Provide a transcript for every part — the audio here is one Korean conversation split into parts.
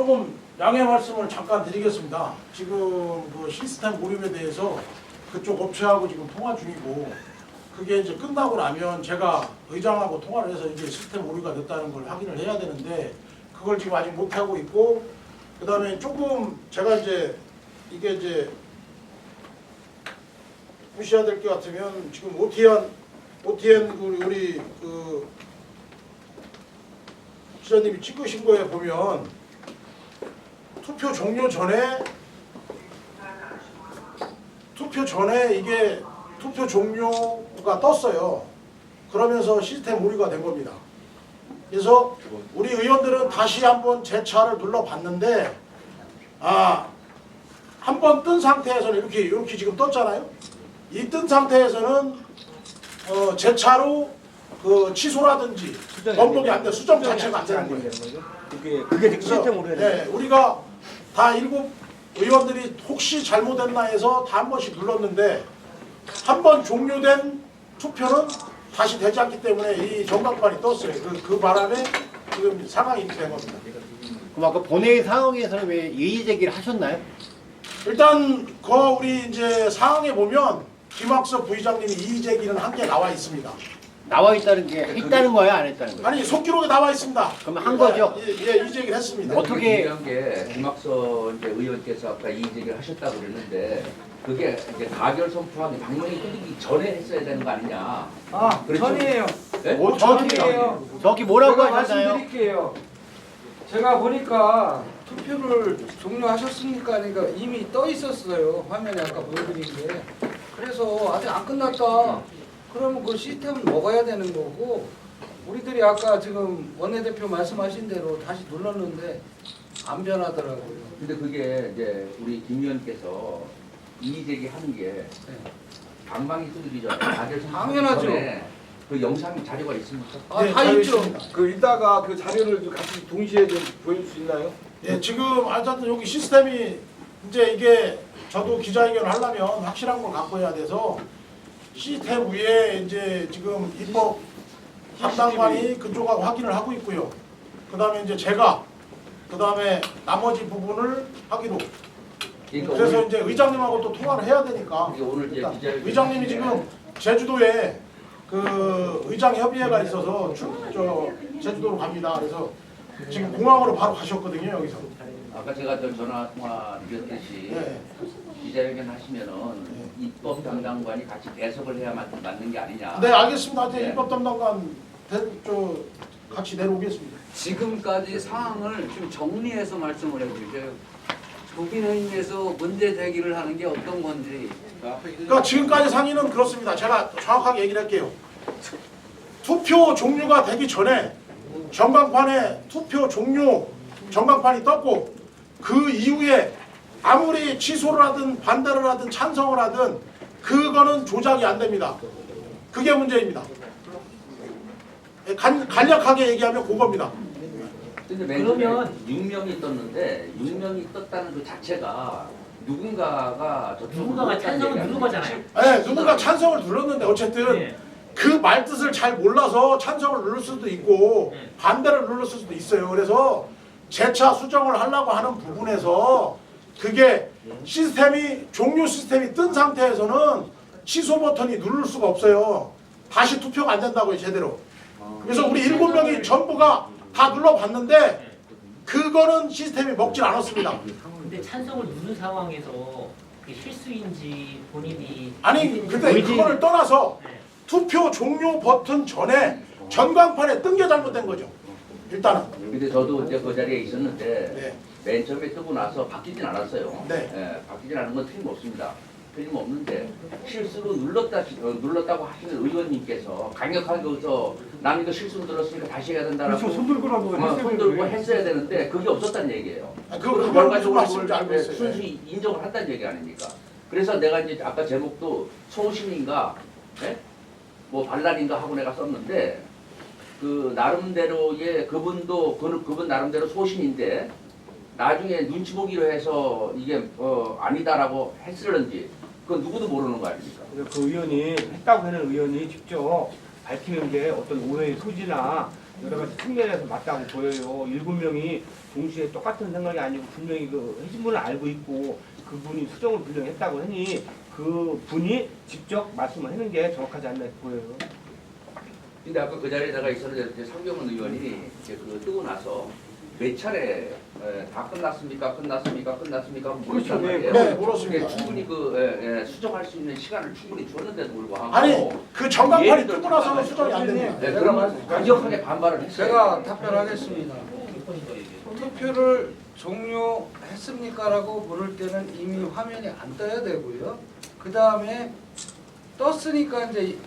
조금 양해 말씀을 잠깐 드리겠습니다. 지금 그 시스템 오류에 대해서 그쪽 업체하고 지금 통화 중이고, 그게 이제 끝나고 나면 제가 의장하고 통화를 해서 이제 시스템 오류가 됐다는 걸 확인을 해야 되는데, 그걸 지금 아직 못 하고 있고, 그 다음에 조금 제가 이제 이게 이제 무시해야 될 것 같으면, 지금 OTN 우리 그 기자님이 찍으신 거에 보면 투표 종료 전에 이게 투표 종료가 떴어요. 그러면서 시스템 오류가 된 겁니다. 그래서 우리 의원들은 다시 한번 재차를 눌러봤는데, 한 번 뜬 상태에서는 이렇게 지금 떴잖아요. 이 뜬 상태에서는 재차로 그 취소라든지 번복이 안 돼, 수정 자체가 안 되는 거예요. 그게 지금 시스템 오류예요. 네, 우리가 다 7 의원들이 혹시 잘못했나 해서 다 한 번씩 눌렀는데, 한 번 종료된 투표는 다시 되지 않기 때문에 이 전광판이 떴어요. 그 바람에 지금 상황이 된 겁니다. 그럼 아까 본회의 상황에서는 왜 이의 제기를 하셨나요? 일단 우리 이제 상황에 보면 김학섭 부의장님이 이의 제기는 한 개 나와 있습니다. 나와 있다는 게 했다는 거예요, 안 했다는 거예요? 아니, 속기록에 나와 있습니다. 그럼 한 거죠? 예, 이의 제기를 했습니다. 어떻게- 중요한 게 김학서 이제 의원께서 아까 이의 제기를 하셨다고 그랬는데, 그게 이제 가결 선포하기 당론이 끊기기 전에 했어야 되는 거 아니냐? 그렇죠? 전이에요. 네? 전이에요. 저기 뭐라고 제가 하셨나요? 말씀드릴게요. 제가 보니까 투표를 종료하셨습니까? 그러니까 이미 떠 있었어요. 화면에 아까 보여드린 게. 그래서 아직 안 끝났다. 그러면 그 시스템은 먹어야 되는 거고, 우리들이 아까 지금 원내대표 말씀하신 대로 다시 눌렀는데 안 변하더라고요. 근데 그게 이제 우리 김 의원께서 이의 제기하는 게 방방이 두드리죠. 가결 선포 당연하죠. 전에 그 영상 자료가 있습니까? 네, 다 자료 있죠. 있습니다. 그 이따가 그 자료를 좀 같이 동시에 좀 보여줄 수 있나요? 예, 지금 하여튼 여기 시스템이 이제 이게 저도 기자회견을 하려면 확실한 걸 갖고 해야 돼서, 시스템 위에 이제 지금 입법 담당관이 그쪽하고 확인을 하고 있고요. 그 다음에 이제 제가 그 다음에 나머지 부분을 하기로. 그러니까 그래서 오늘, 이제 의장님하고 또 통화를 해야 되니까. 그러니까 오늘 이제 일단 기자회견 의장님이 지금 제주도에 그 의장 협의회가 있어서 제주도로 갑니다. 그래서 지금 공항으로 바로 가셨거든요, 여기서. 아까 제가 저 전화 통화 드렸듯이 네. 기자회견 하시면은 입법 담당관이 같이 배석을 해야 맞는 게 아니냐? 네, 알겠습니다. 이제 네. 입법 담당관 같이 내려오겠습니다. 지금까지 상황을 좀 정리해서 말씀을 해주세요. 국민의힘에서 문제 제기를 하는 게 어떤 건지. 그러니까 지금까지 상의는 그렇습니다. 제가 정확하게 얘기를 할게요. 투표 종료가 되기 전에 전광판에 투표 종료 전광판이 떴고, 그 이후에 아무리 취소를 하든 반대를 하든 찬성을 하든 그거는 조작이 안 됩니다. 그게 문제입니다. 간략하게 얘기하면 그겁니다. 근데 맨 처음에 6명이 떴는데 6명이 떴다는 그 자체가 누군가가 찬성을 누른 거잖아요. 네, 누군가 찬성을 눌렀는데 어쨌든 네. 그 말뜻을 잘 몰라서 찬성을 누를 수도 있고 반대를 눌렀을 수도 있어요. 그래서 재차 수정을 하려고 하는 부분에서 그게 시스템이 종료 시스템이 뜬 상태에서는 취소 버튼이 누를 수가 없어요. 다시 투표가 안 된다고요, 제대로. 그래서 우리 7명이 전부가 다 눌러봤는데 그거는 시스템이 먹질 않았습니다. 근데 찬성을 누른 상황에서 그게 실수인지 본인이 아니, 근데 그거를 떠나서 투표 종료 버튼 전에 전광판에 뜬 게 잘못된 거죠. 일단은. 근데 저도 이제 그 자리에 있었는데 네. 맨 처음에 뜨고 나서 바뀌진 않았어요. 네. 예, 바뀌진 않은 건 틀림없습니다. 틀림없는데 실수로 눌렀다고 하시는 의원님께서 강력하게 거기서 남 이거 실수로 눌렀으니까 다시 해야 된다라고 그렇죠. 손 들고라도 손 들고 했어야 되는데 그게 없었다는 얘기예요. 그걸 무슨 말씀인지 알고 있어요. 순수 인정을 한다는 얘기 아닙니까? 그래서 내가 이제 아까 제목도 소신인가, 예? 뭐 반란인가 하고 내가 썼는데, 그 나름대로의 그분 나름대로 소신인데 나중에 눈치 보기로 해서 이게 아니다라고 했을런지 그건 누구도 모르는 거 아닙니까? 그 의원이 했다고 하는 의원이 직접 밝히는 게 어떤 오해의 소지나 여러 가지 측면에서 맞다고 보여요. 7명이 동시에 똑같은 생각이 아니고 분명히 그 해신 분을 알고 있고 그분이 수정을 분명히 했다고 하니 그 분이 직접 말씀을 하는 게 정확하지 않나 보여요. 근데 아까 그 자리에다가 있었는데 이제 상경원 의원이 이제 그거 뜨고 나서 몇 차례 다 끝났습니까? 그렇죠. 네, 물었습니다. 충분히 수정할 수 있는 시간을 충분히 줬는데도 불구하고 아니 그 전광판이 예를 뜨고 들어 나서는 수정이 안 됩니다. 네, 그러면 강력하게 반발을 했어요. 제가 답변하겠습니다. 투표를 종료했습니까라고 물을 때는 이미 화면이 안 떠야 되고요. 그 다음에 떴으니까 이제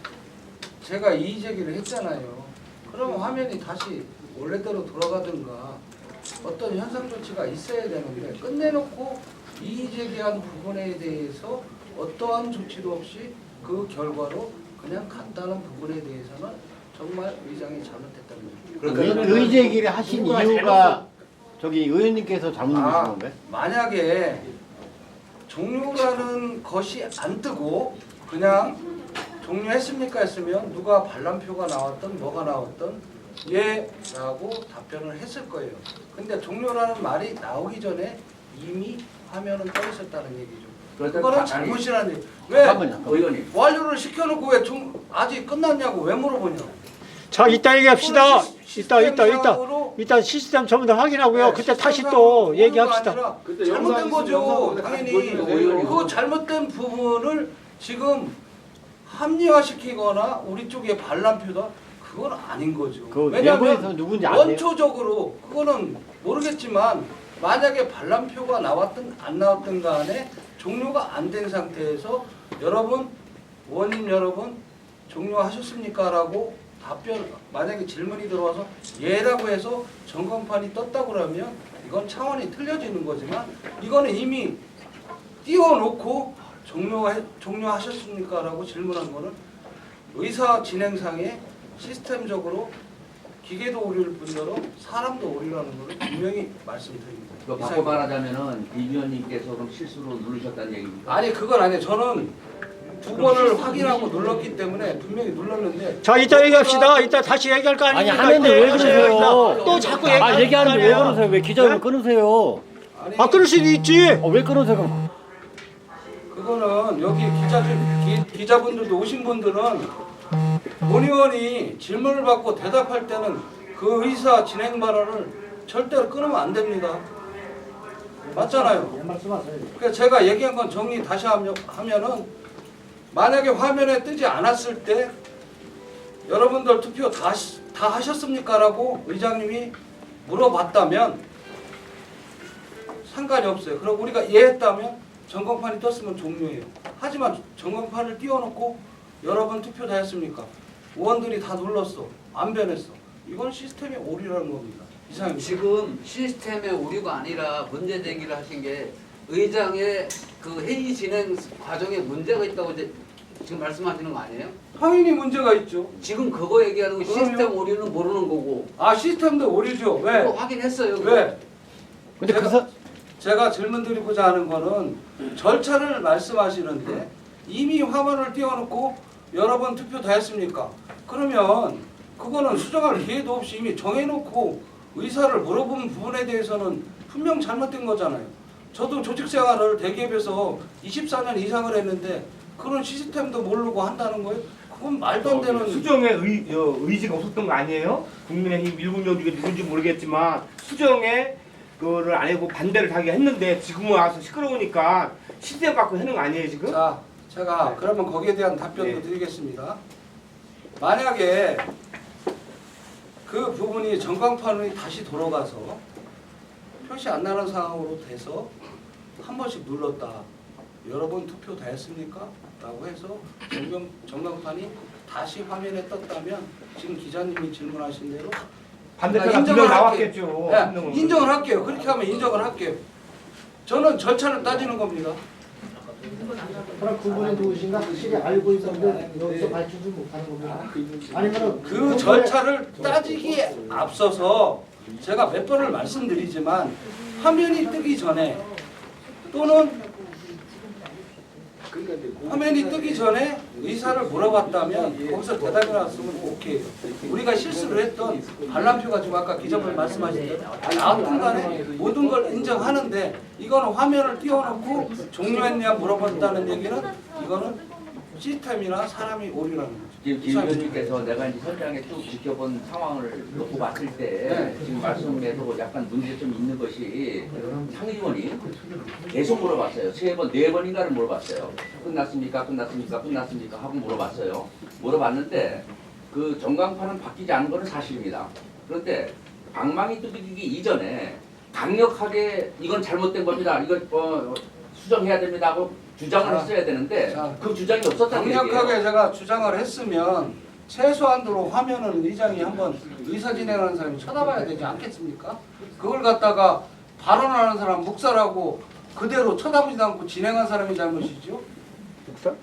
제가 이의 제기를 했잖아요. 그러면 화면이 다시 원래대로 돌아가든가 어떤 현상 조치가 있어야 되는데 끝내놓고 이의 제기한 부분에 대해서 어떠한 조치도 없이 그 결과로 그냥 간단한 부분에 대해서는 정말 의장이 잘못했다는 거예요. 의의 제기를 하신 이유가 저기 의원님께서 잘못 누르신 건가요? 만약에 종료라는 것이 안 뜨고 그냥 종료했습니까 했으면 누가 반란표가 나왔던 뭐가 나왔던 예 라고 답변을 했을 거예요. 근데 종료라는 말이 나오기 전에 이미 화면은 떠 있었다는 얘기죠. 그거는 잘못이라는 얘기. 왜 잠깐만요. 의원님 완료를 시켜놓고 왜 아직 끝났냐고 왜 물어보냐. 자, 이따 얘기합시다. 시스템상으로 이따 시스템 전부 다 확인하고요. 그때 다시 또 얘기합시다. 그때 잘못된 영상 거죠. 영상으로 당연히 보여주세요. 그 잘못된 부분을 지금 합리화시키거나 우리 쪽에 반란표다 그건 아닌 거죠. 그 내부에서 누군지 아세요? 원초적으로 그거는 모르겠지만 만약에 반란표가 나왔든 안 나왔든 간에 종료가 안 된 상태에서 여러분 원님 여러분 종료하셨습니까? 라고 답변 만약에 질문이 들어와서 예라고 해서 전광판이 떴다고 그러면 이건 차원이 틀려지는 거지만 이거는 이미 띄워놓고 종료하셨습니까? 라고 질문한 거는 의사 진행상에 시스템적으로 기계도 오류일 뿐더러 사람도 오류라는 걸 분명히 말씀드립니다. 바꿔 말하자면은 이 위원님께서 그럼 실수로 누르셨다는 얘기입니까? 아니 그건 아니에요. 저는 두 번을 확인하고 눌렀기 때문에 분명히 눌렀는데 자, 이따 얘기합시다. 이따 다시 얘기할 거 아니 아닙니까? 하는데 왜 그러세요? 또 자꾸 얘기하는데 왜 그러세요? 왜 기자를 끊으세요? 아니, 아, 끊을 수도 있지. 왜 끊으세요? 그럼? 그거는 여기 기자분들도 오신 분들은 본 의원이 질문을 받고 대답할 때는 그 의사 진행 발언을 절대로 끊으면 안 됩니다. 맞잖아요. 그래서 제가 얘기한 건 정리 다시 하면은 만약에 화면에 뜨지 않았을 때 여러분들 투표 다 하셨습니까? 라고 의장님이 물어봤다면 상관이 없어요. 그럼 우리가 예 했다면 전광판이 떴으면 종료예요. 하지만 전광판을 띄워놓고 여러분 투표 다 했습니까? 의원들이 다 눌렀어. 안 변했어. 이건 시스템의 오류라는 겁니다. 이상입니다. 지금 시스템의 오류가 아니라 문제 제기를 하신 게 의장의 그 회의 진행 과정에 문제가 있다고 이제 지금 말씀하시는 거 아니에요? 당연히 문제가 있죠. 지금 그거 얘기하는 거 시스템 그럼요. 오류는 모르는 거고. 아 시스템도 오류죠. 왜? 그거 확인했어요. 그거. 왜? 근데 제가 질문 드리고자 하는 거는 절차를 말씀하시는데 이미 화면을 띄워놓고 여러분 투표 다 했습니까? 그러면 그거는 수정할 기회도 없이 이미 정해놓고 의사를 물어본 부분에 대해서는 분명 잘못된 거잖아요. 저도 조직생활을 대기업에서 24년 이상을 했는데 그런 시스템도 모르고 한다는 거예요? 그건 말도 안 되는. 수정에 의지가 없었던 거 아니에요? 국민의힘 7명 중에 누군지 모르겠지만 수정에 그거를 안 하고 반대를 하게 했는데 지금은 와서 시끄러우니까 시스템 갖고 하는 거 아니에요 지금? 자, 제가 그러면 거기에 대한 답변도 드리겠습니다. 만약에 그 부분이 전광판이 다시 돌아가서 표시 안 나는 상황으로 돼서 한 번씩 눌렀다. 여러분 투표 다 했습니까? 라고 해서 전광판이 다시 화면에 떴다면 지금 기자님이 질문하신 대로 반대표가 분명 나왔겠죠. 네, 인정을 할게요. 그렇게 하면 인정을 할게요. 저는 절차를 따지는 겁니다. 그럼 그분이 누구신가 확실히 알고 있었는데 여기서 밝히지 못하는 겁니다. 아니면 그 절차를 따지기에 앞서서 제가 몇 번을 말씀드리지만 화면이 뜨기 전에 또는 화면이 뜨기 전에 의사를 물어봤다면 거기서 대답이 나왔으면 오케이. 우리가 실수를 했던 반란표가 지금 아까 기자분 말씀하신 대로 아무튼 간에 모든 걸 인정하는데 이거는 화면을 띄워놓고 종료했냐 물어봤다는 얘기는 이거는 시스템이나 사람이 오류라는 거죠. 지금 김 의원님께서 내가 이제 현장에 쭉 지켜본 상황을 놓고 봤을 때 지금 말씀에도 약간 문제점이 있는 것이 상의원이 계속 물어봤어요. 3번, 4번인가를 물어봤어요. 끝났습니까? 하고 물어봤어요. 물어봤는데 그 전광판은 바뀌지 않은 것은 사실입니다. 그런데 방망이 두드리기 이전에 강력하게 이건 잘못된 겁니다. 이거 수정해야 됩니다 하고 주장을 했어야 되는데 그 주장이 없었다는 얘기예요. 강력하게 제가 주장을 했으면 최소한도로 화면을 의장이 한번 의사 진행하는 사람이 쳐다봐야 되지 않겠습니까? 그걸 갖다가 발언하는 사람 묵살하고 그대로 쳐다보지도 않고 진행한 사람이 잘못이죠. 묵살?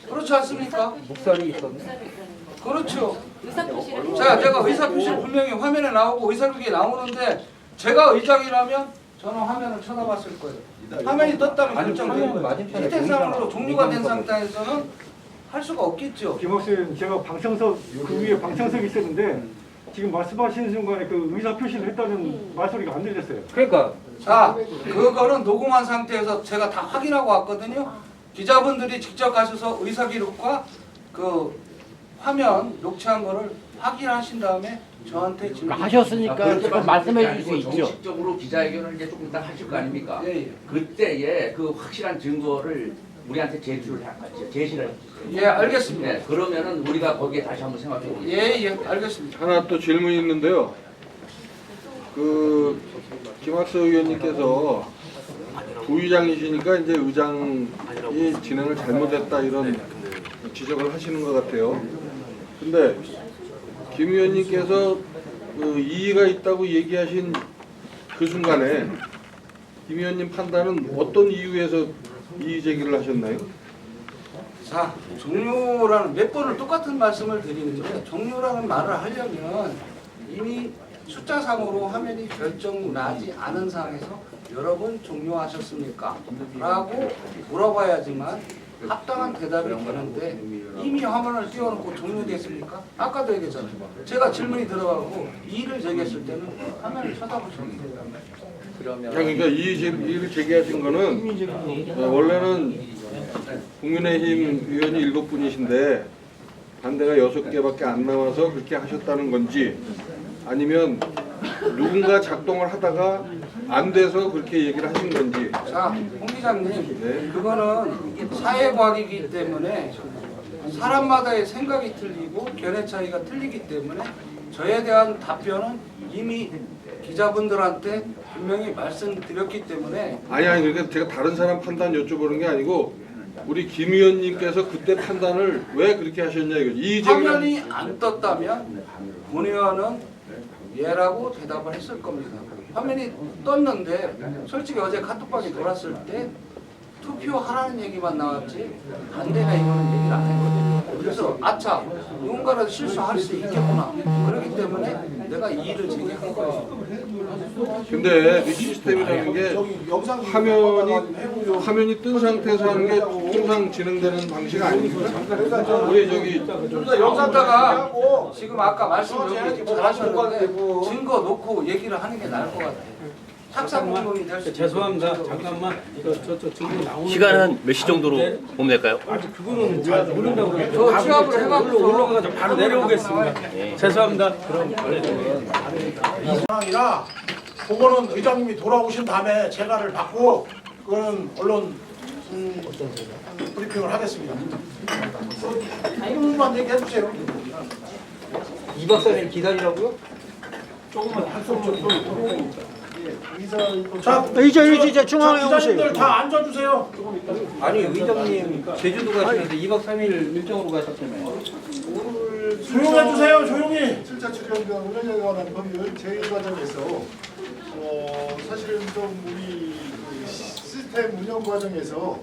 그렇지 않습니까? 묵살이 있었네. 그렇죠. 의사표시를 자, 제가 의사표시 분명히 화면에 나오고 의사표시에 나오는데 제가 의장이라면 저는 화면을 쳐다봤을 거예요. 화면이 떴다면 결정된 거예요. 실태상으로 종료가 된 상태에서는 할 수가 없겠죠. 김학수님, 제가 방청석 그 위에 방청석이 있었는데 지금 말씀하시는 순간에 그 의사 표시를 했다는 말소리가 안 들렸어요. 그러니까 자, 그거는 녹음한 상태에서 제가 다 확인하고 왔거든요. 기자분들이 직접 가셔서 의사 기록과 그 화면 녹취한 거를 확인하신 다음에 저한테 질문 하셨으니까 지금 말씀해 줄 수 있죠. 정식적으로 기자회견을 이제 조금 이따 하실 거 아닙니까? 예, 예. 그때에 그 확실한 증거를 우리한테 제시를 해주세요. 예, 알겠습니다. 네, 그러면은 우리가 거기에 다시 한번 생각해 보겠습니다. 예, 예, 알겠습니다. 하나 또 질문이 있는데요. 그 김학수 의원님께서 부의장이시니까 이제 의장이 진행을 잘못했다 이런 지적을 하시는 것 같아요. 근데 김 의원님께서 그 이의가 있다고 얘기하신 그 순간에 김 의원님 판단은 어떤 이유에서 이의 제기를 하셨나요? 자, 종료라는 몇 번을 똑같은 말씀을 드리는데 종료라는 말을 하려면 이미 숫자상으로 화면이 결정나지 않은 상황에서 여러 번 종료하셨습니까? 라고 물어봐야지만 합당한 대답이 되는데 이미 화면을 띄워놓고 종료됐습니까? 아까도 얘기했잖아요. 제가 질문이 들어가고 이의를 제기했을 때는 화면을 쳐다보셨습니다. 그러니까 이의를 제기하신 거는 원래는 국민의힘 의원이 7분이신데 반대가 6개밖에 안 나와서 그렇게 하셨다는 건지 아니면 누군가 작동을 하다가 안 돼서 그렇게 얘기를 하신 건지. 자, 홍 기자님, 그거는 사회과학이기 때문에 사람마다의 생각이 틀리고 견해 차이가 틀리기 때문에 저에 대한 답변은 이미 기자분들한테 분명히 말씀드렸기 때문에 아니 그러니까 제가 다른 사람 판단 여쭤보는 게 아니고 우리 김 의원님께서 그때 판단을 왜 그렇게 하셨냐 이거지. 화면이 안 떴다면 문 의원은 예라고 대답을 했을 겁니다. 화면이 떴는데 솔직히 어제 카톡방에 돌았을 때 투표하라는 얘기만 나왔지 반대가 이거는 얘기를 안 했거든요. 그래서 아차 누군가라도 실수할 수 있겠구나. 그렇기 때문에 내가 이의를 제기한 거예요. 근데 이 시스템이라는 게 화면이 뜬 상태에서 하는 게 통상 진행되는 방식 아닙니까? 우리 저기 영상다가 지금 아까 말씀 여기 잘하셨는데 증거 놓고 얘기를 하는 게 나을 것 같아요. 착상 공론이 될 수 있어요. 죄송합니다. 잠깐만. 저 증거 나오는 시간은 몇 시 정도로 보면 될까요? 아직 그거는 잘 모른다고 그래요. 저 취합을 해가지고 올라가서 바로 내려오겠습니다. 죄송합니다. 그럼 이 상황이라 그거는 의장님이 돌아오신 다음에 재가를 받고 그거는 언론 브리핑을 하겠습니다. 이 부분만 얘기해 주세요. 2박 3일 기다리라고요? 조금만 할수 없죠. 자, 이제 중앙에 기자님들 오세요. 다 앉아주세요. 아니 의장님 제주도 가시는데 2박 3일 일정으로 가셨잖아요. 조용해주세요. 조용히. 출자 출연과 운영에 관한 법률 제일 과정에서 사실은 좀 우리 그 시스템 운영 과정에서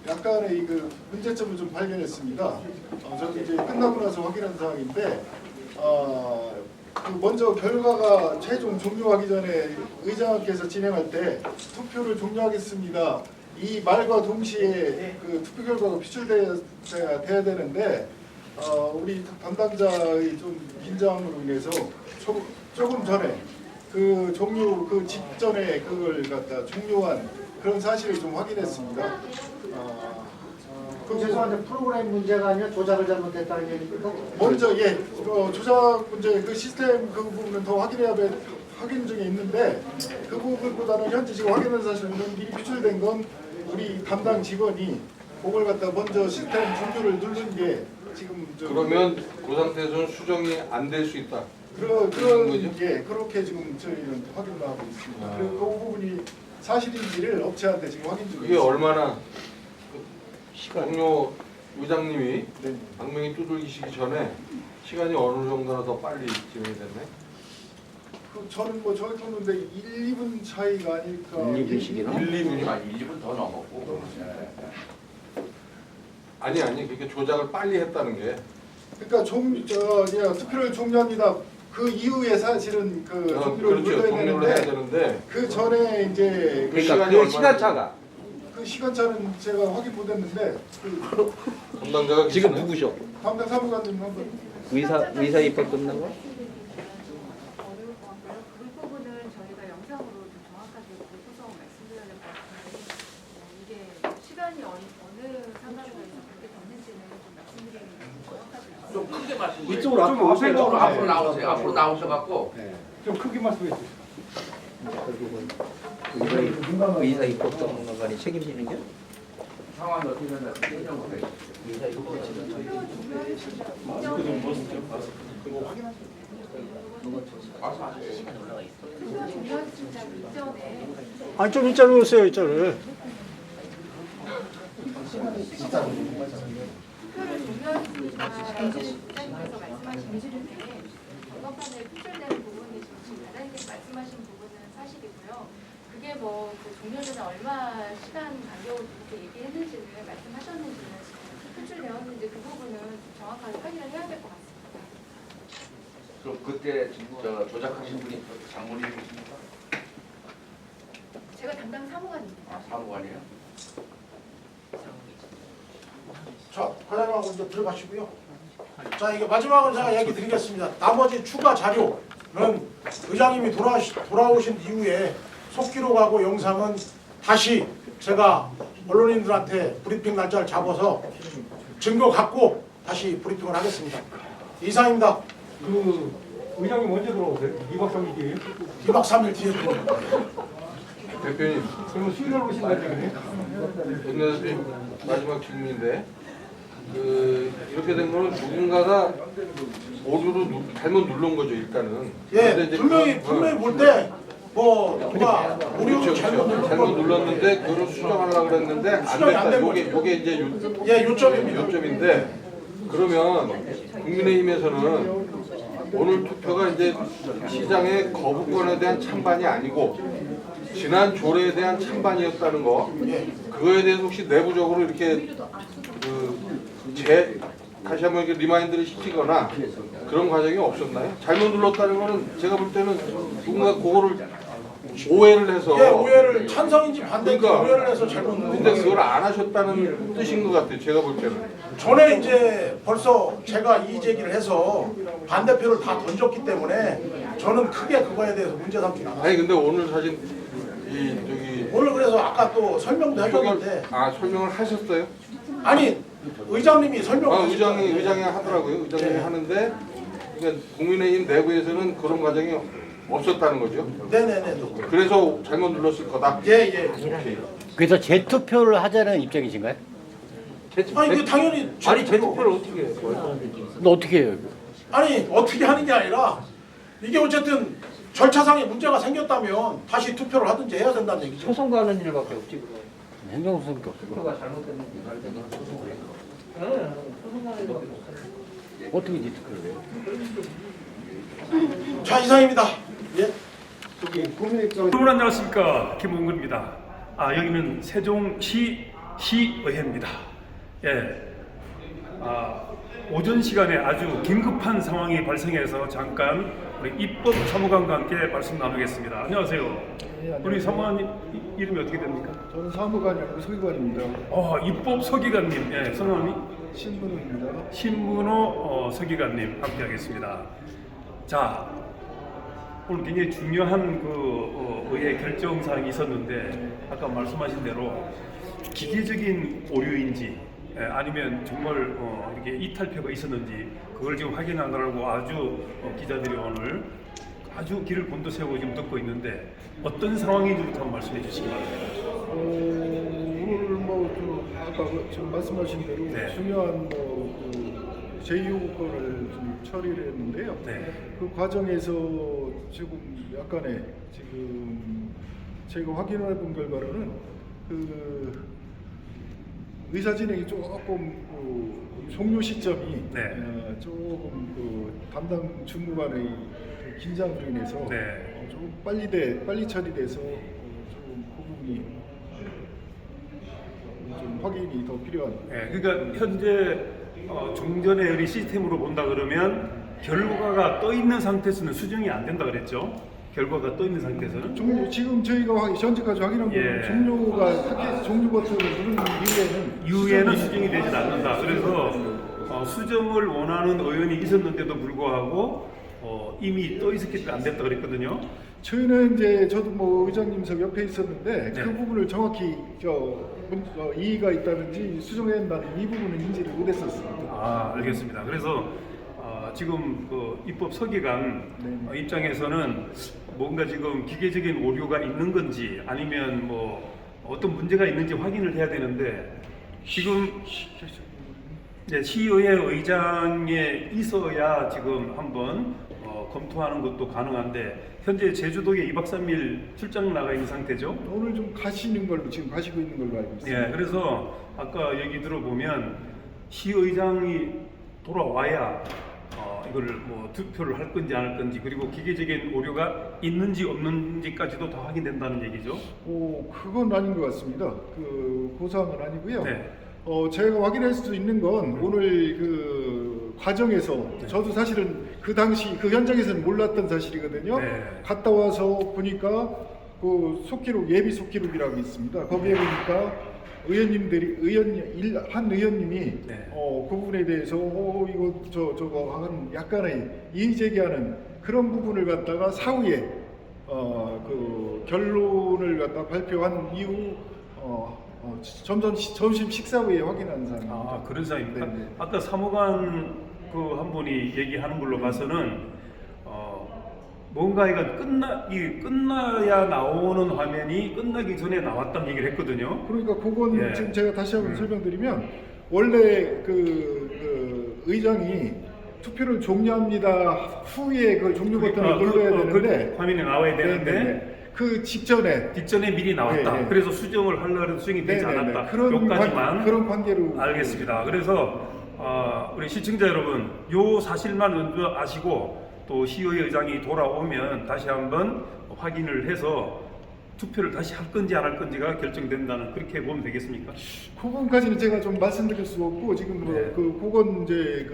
약간의 그 문제점을 좀 발견했습니다. 저도 이제 끝나고 나서 확인한 사항인데 그 먼저 결과가 최종 종료하기 전에 의장께서 진행할 때 투표를 종료하겠습니다. 이 말과 동시에 그 투표 결과가 표출돼야 되는데 우리 담당자의 좀 긴장으로 인해서 조금 전에 그 종료 그 직전에 그걸 갖다 종료한 그런 사실을 좀 확인했습니다. 죄송한데 프로그램 문제가 아니라 조작을 잘못했다는 얘기입니까? 먼저 조작 문제 그 시스템 그 부분은 더 확인 중에 있는데 그 부분보다는 현재 지금 확인한 사실은 미리 표출된 건 우리 담당 직원이 그걸 갖다 먼저 시스템 종료를 누른 게 지금 그러면 그 상태에서는 수정이 안 될 수 있다. 그렇게 지금 저희는 확인을 하고 있습니다. 그리고 그 부분이 사실인지를 업체한테 지금 확인 중에 그게 있습니다. 얼마나 동료 의장님이 방명이 두들기시기 전에 시간이 어느 정도나 더 빨리 진행이 됐네? 저는 뭐 저희 보는데 1, 2분 차이가 아닐까. 1, 2분씩이나? 1, 2분 더 넘었고. 아니 그렇게 조작을 빨리 했다는 게. 그러니까 투표를 종료합니다. 그 이후에 사실은 그 종료를 그렇죠. 종료를 해야 되는데 되는데 그 전에 이제 그러니까 그 시간차가 그 시간차는 제가 확인 못했는데 그 담당자가 지금 계시네? 누구셔? 담당 사무관님 한번 의사 입법 끝난 거? 어려울 것 같고요. 그 부분은 저희가 영상으로 좀 정확하게 보고서 말씀드려야 될 것 같은데 이게 시간이 어느 상황에서 그렇게 됐는지는 좀 말씀드리는 게 정확하게 좀 크게 말씀드려요. 이쪽으로 앞으로 나오세요. 앞으로 나오셔갖고. 좀 크게 말씀해 주세요. 결국은 의사 입법 전문가관이 책임지는 게? 상황이 어떻게 됐나 해명을 해요. 아니 좀 일자로 오세요 일자를. 투표를 종료했습니다. 부장님께서 말씀하신 부분에 번호판에 표출되는 부분이 지금 과장님께서 말씀하신 부분은 사실이고요. 그게 뭐그 종료 전에 얼마 시간 간격을 그렇게 얘기했는지는 말씀하셨는지는 표출되었는지 그 부분은 정확하게 확인을 해야 될 것 같습니다. 그럼 그때 조작하신 분이 장모님이십니까? 제가 담당 사무관입니다. 사무관이에요? 자, 과장님하고 이제 들어가시고요. 자, 이게 마지막으로 제가 얘기 드리겠습니다. 나머지 추가 자료는 의장님이 돌아오신 이후에 속기록하고 영상은 다시 제가 언론인들한테 브리핑 날짜를 잡아서 증거 갖고 다시 브리핑을 하겠습니다. 이상입니다. 그 의장님 언제 들어오세요? 2박 3일 뒤에요? 2박 3일 뒤에 들어옵니다. 대표님. 그러면 수요일 오신다는 얘기네? 대표님 마지막 질문인데 이렇게 된 거는 누군가가 오류로 잘못 누른 거죠 일단은. 예, 분명히 볼 때 뭐 누가 오류 잘못 눌렀는데 그걸 수정하려고 그랬는데 안 수정이 안 됐다. 된 요게 이제 요점입니다. 요점인데 그러면 국민의힘에서는 오늘 투표가 이제 시장의 거부권에 대한 찬반이 아니고 지난 조례에 대한 찬반이었다는 거, 그거에 대해서 혹시 내부적으로 이렇게 다시 한번 이렇게 리마인드를 시키거나 그런 과정이 없었나요? 잘못 눌렀다는 거는 제가 볼 때는 누군가 그거를 오해를 해서 오해를 찬성인지 반대인지 그러니까, 오해를 해서 잘못 누른 근데 그걸 안 하셨다는 뜻인 것 같아요. 제가 볼 때는. 전에 이제 벌써 제가 이의 제기를 해서 반대표를 다 던졌기 때문에 저는 크게 그거에 대해서 문제 삼지 않아요. 아니 근데 오늘 사진 오늘 그래서 아까 또 설명도 해줬는데 설명을 하셨어요? 아니 의장님이 설명을 의장이 하더라고요. 의장님이 하는데 그러니까 국민의힘 내부에서는 그런 과정이 없었다는 거죠. 네네네. 그래서 잘못 눌렀을 거다. 예. 오케이. 그래서 재투표를 하자는 입장이신가요? 아니 그 당연히 재투표를 어떻게 해요? 너 어떻게 해요? 아니 어떻게 하는 게 아니라 이게 어쨌든 절차상에 문제가 생겼다면 다시 투표를 하든지 해야 된다는 얘기죠. 소송가는 일밖에 없지 그거. 행정소송밖에 없어. 투표가 잘못됐는지 소송을 해요. 소송가는 일밖에 없어요. 어떻게 재투표를 해요? 자 이상입니다. 예. 여러분 안녕하십니까, 김홍근입니다. 여기는 세종시 시의회입니다. 예. 오전 시간에 아주 긴급한 상황이 발생해서 잠깐 우리 입법 사무관과 함께 말씀 나누겠습니다. 안녕하세요. 우리 사무관님 이름이 어떻게 됩니까? 저는 사무관이고 서기관입니다. 입법 서기관님, 예, 성함이 신문호입니다. 신문호 서기관님 함께하겠습니다. 자, 오늘 굉장히 중요한 의회 결정 사항이 있었는데 아까 말씀하신 대로 기계적인 오류인지 아니면 정말 이렇게 이탈표가 있었는지 그걸 지금 확인하느라고 아주 기자들이 오늘 아주 길을 곤두세우고 지금 듣고 있는데 어떤 상황인지부터 한번 말씀해 주시기 바랍니다. 오늘 아까 지금 말씀하신 대로 중요한 제2요구권을 좀 처리를 했는데요. 그 과정에서 지금 약간의 제가 확인해 본 결과로는 의사 진행이 조금 종료 시점이 조금 담당 주무관의 긴장으로 인해서 좀 빨리 처리돼서 좀 그 부분이 좀 확인이 더 필요한. 그러니까 현재 종전의 우리 시스템으로 본다 그러면 결과가 떠 있는 상태에서는 수정이 안 된다 그랬죠? 결과가 떠 있는 상태에서는 지금 저희가 현재까지 확인한 거는 종료 버튼을 누른 이후에는 수정이 되지 않는다. 그래서 수정을 원하는 의원이 있었는데도 불구하고 이미 떠 있었기 때문에 안 됐다 그랬거든요. 저희는 이제 저도 의장님석 옆에 있었는데 그 부분을 정확히 이의가 있다든지 수정해야 한다는 이 부분은 인지를 못했었습니다. 알겠습니다. 그래서 지금 입법 서기관 입장에서는 뭔가 지금 기계적인 오류가 있는 건지 아니면 어떤 문제가 있는지 확인을 해야 되는데 지금 시의회 의장에 있어야 지금 한번 검토하는 것도 가능한데 현재 제주도에 2박 3일 출장 나가 있는 상태죠? 오늘 좀 지금 가시고 있는 걸로 알고 있습니다. 그래서 아까 얘기 들어보면 시의장이 돌아와야 이걸 투표를 할 건지 안 할 건지 그리고 기계적인 오류가 있는지 없는지까지도 다 확인된다는 얘기죠? 그건 아닌 것 같습니다. 그 사항은 아니고요. 제가 확인할 수 있는 건 오늘 과정에서 저도 사실은 그 당시 그 현장에서는 몰랐던 사실이거든요. 갔다 와서 보니까 속기록 예비 속기록이라고 있습니다. 거기에 보니까 한 의원님이 그 부분에 대해서 이거 저거 하는 약간의 이의 제기하는 그런 부분을 갖다가 사후에 결론을 갖다 발표한 이후 점심 식사 후에 확인한 사항입니다. 그런 사항입니까? 아까 사무관 한 분이 얘기하는 걸로 봐서는 뭔가 이거 끝나야 나오는 화면이 끝나기 전에 나왔다는 얘기를 했거든요. 그러니까 그건 지금 제가 다시 한번 설명드리면 원래 의장이 투표를 종료합니다 후에 종료 버튼을 눌러야 되는데 화면에 나와야 되는데 그 직전에 미리 나왔다. 그래서 수정을 하려는 수정이 되지 않았다. 여기까지만 그런 관계로 알겠습니다. 그래서 우리 시청자 여러분, 요 사실만 먼저 아시고 또 시의회 의장이 돌아오면 다시 한번 확인을 해서 투표를 다시 할 건지 안 할 건지가 결정된다는 그렇게 보면 되겠습니까? 그건까지는 제가 좀 말씀드릴 수 없고 지금 그건 이제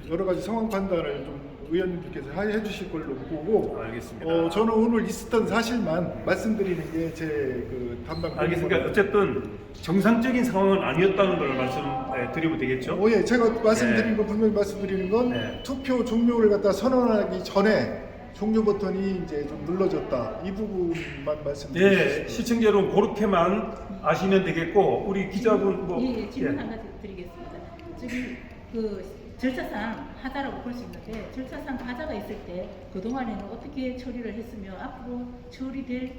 여러 가지 상황 판단을 좀 의원님들께서 해주실 걸로 보고. 알겠습니다. 저는 오늘 있었던 사실만 말씀드리는 게 제 담당. 알겠습니다. 어쨌든 정상적인 상황은 아니었다는 걸 말씀드리면 되겠죠? 제가 말씀드린 거 분명히 말씀드리는 건 투표 종료를 갖다 선언하기 전에 종료 버튼이 이제 좀 눌러졌다. 이 부분만 말씀드리겠습니다. 시청자 여러분 그렇게만 아시면 되겠고 우리 기자분 질문 하나 드리겠습니다. 지금 절차상 하자라고 볼 수 있는데 절차상 하자가 있을 때 그동안에는 어떻게 처리를 했으며 앞으로 처리될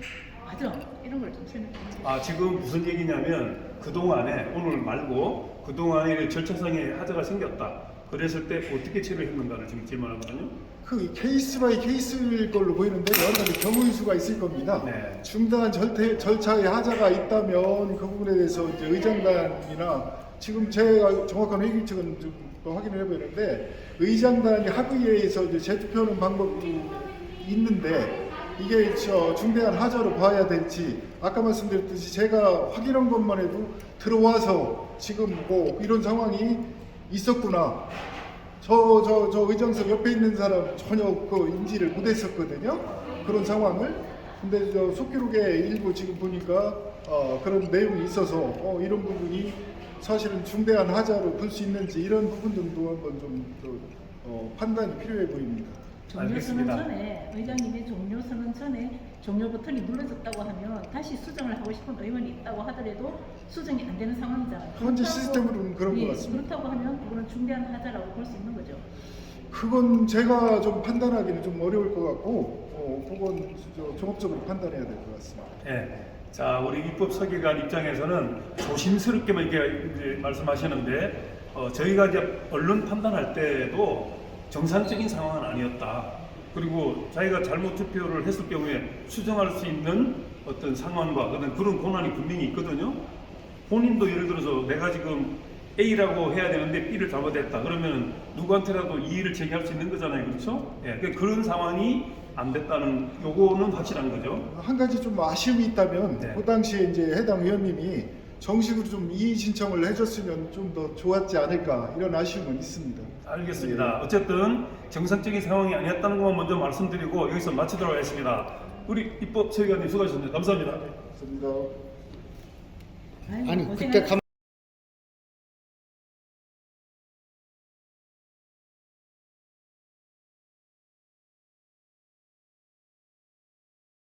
과정 이런 걸 좀 설명해 주세요. 지금 무슨 얘기냐면 그동안에 오늘 말고 그동안에 절차상에 하자가 생겼다. 그랬을 때 어떻게 처리를 했는가를 지금 질문하거든요. 그 케이스 바이 케이스일 걸로 보이는데 여러 가지 경우의 수가 있을 겁니다. 중단한 절차에 하자가 있다면 그 부분에 대해서 이제 의장단이나 지금 제가 정확한 회기책은 좀 확인을 해보는데 의장단이 합의회에서 이제 재투표하는 방법도 있는데 이게 중대한 하자로 봐야 될지 아까 말씀드렸듯이 제가 확인한 것만 해도 들어와서 지금 이런 상황이 있었구나. 저 의정석 옆에 있는 사람 전혀 그 인지를 못했었거든요. 그런 상황을. 근데 저 속기록에 일부 지금 보니까 그런 내용이 있어서 이런 부분이 사실은 중대한 하자로 볼 수 있는지 이런 부분들도 한번 좀 판단이 필요해 보입니다. 종료 선언 전에 의장님이 종료 선언 전에 종료 버튼이 눌러졌다고 하면 다시 수정을 하고 싶은 의원이 있다고 하더라도 수정이 안 되는 상황이잖아요. 현재 시스템으로는 그런 것 같습니다. 그렇다고 하면 그거는 중대한 하자라고 볼 수 있는 거죠. 그건 제가 좀 판단하기는 좀 어려울 것 같고 그건 종합적으로 판단해야 될 것 같습니다. 예. 자, 우리 입법서기관 입장에서는 조심스럽게만 이렇게 말씀하시는데 저희가 이제 언론 판단할 때도 정상적인 상황은 아니었다. 그리고 자기가 잘못 투표를 했을 경우에 수정할 수 있는 어떤 상황과 그런 권한이 분명히 있거든요. 본인도 예를 들어서 내가 지금 A라고 해야 되는데 B를 잘못했다. 그러면 누구한테라도 이의를 제기할 수 있는 거잖아요. 그렇죠? 예. 그런 상황이 안 됐다는 요거는 확실한 거죠. 한 가지 좀 아쉬움이 있다면 네. 그 당시에 이제 해당 의원님이 정식으로 좀 이의 신청을 해줬으면 좀 더 좋았지 않을까 이런 아쉬움은 있습니다. 알겠습니다. 어쨌든 정상적인 상황이 아니었다는 것만 먼저 말씀드리고 여기서 마치도록 하겠습니다. 우리 입법서기관님 수고하셨습니다. 감사합니다. 감사합니다. 아니 그때